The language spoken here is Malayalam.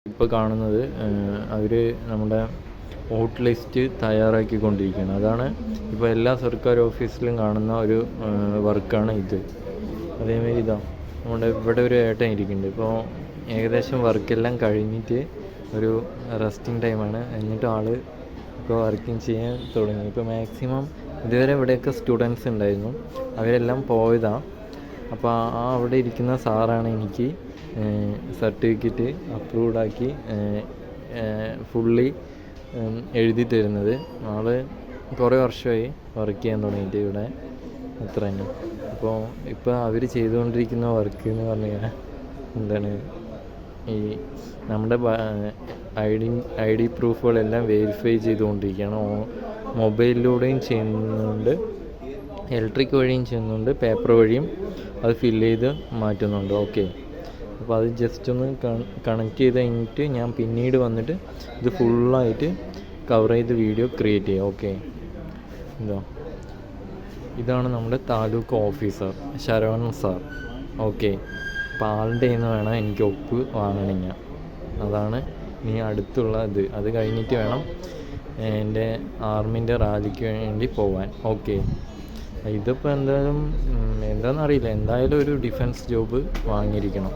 ഇപ്പോൾ കാണുന്നത് അവർ നമ്മുടെ വോട്ട് ലിസ്റ്റ് തയ്യാറാക്കിക്കൊണ്ടിരിക്കുകയാണ്. അതാണ് ഇപ്പോൾ എല്ലാ സർക്കാർ ഓഫീസിലും കാണുന്ന ഒരു വർക്കാണ് ഇത്. അതേമാതിരി ഇതാ നമ്മുടെ ഇവിടെ ഒരു ഏട്ടൻ ഇരിക്കുന്നുണ്ട്. ഇപ്പോൾ ഏകദേശം വർക്കെല്ലാം കഴിഞ്ഞിട്ട് ഒരു റെസ്റ്റിംഗ് ടൈമാണ്. എന്നിട്ട് ആൾ ഇപ്പോൾ വർക്കിംഗ് ചെയ്യാൻ തുടങ്ങി. ഇപ്പോൾ മാക്സിമം ഇതുവരെ ഇവിടെയൊക്കെ സ്റ്റുഡൻസ് ഉണ്ടായിരുന്നു, അവരെല്ലാം പോയതാണ്. അപ്പോൾ അവിടെ ഇരിക്കുന്ന സാറാണ് എനിക്ക് സർട്ടിഫിക്കറ്റ് അപ്രൂവ്ഡ് ആക്കി ഫുള്ളി എഴുതി തരുന്നത്. ആൾ കുറേ വർഷമായി വർക്ക് ചെയ്യാൻ തുടങ്ങിയിട്ട് ഇവിടെ, അത്ര തന്നെ. അപ്പോൾ ഇപ്പോൾ അവർ ചെയ്തുകൊണ്ടിരിക്കുന്ന വർക്ക് എന്ന് പറഞ്ഞു കഴിഞ്ഞാൽ എന്താണ്, ഈ നമ്മുടെ ഐ ഡി പ്രൂഫുകളെല്ലാം വെരിഫൈ ചെയ്തുകൊണ്ടിരിക്കുകയാണ്. മൊബൈലിലൂടെയും ചെയ്യുന്നുണ്ട്, ഇലക്ട്രിക് വഴിയും ചെയ്യുന്നുണ്ട്, പേപ്പർ വഴിയും അത് ഫില്ല് ചെയ്ത് മാറ്റുന്നുണ്ട്. ഓക്കെ, അപ്പോൾ അത് ജസ്റ്റ് ഒന്ന് കണക്ട് ചെയ്ത് കഴിഞ്ഞിട്ട് ഞാൻ പിന്നീട് വന്നിട്ട് ഇത് ഫുള്ളായിട്ട് കവർ ചെയ്ത് വീഡിയോ ക്രിയേറ്റ് ചെയ്യാം. ഓക്കെ, ഇതാണ് നമ്മുടെ taluk officer Saravanan sir. Okay, അപ്പോൾ ആളുടെ കയ്യിൽ നിന്ന് വേണം എനിക്ക് ഒപ്പ് വാങ്ങണമെങ്കിൽ. അതാണ് ഇനി അടുത്തുള്ള ഇത്. അത് കഴിഞ്ഞിട്ട് വേണം എൻ്റെ ആർമിൻ്റെ റാലിക്ക് വേണ്ടി പോവാൻ. ഓക്കെ, ഇതിപ്പോൾ എന്തായാലും എന്താണെന്നറിയില്ല, എന്തായാലും ഒരു ഡിഫൻസ് ജോബ് വാങ്ങിയിരിക്കണം.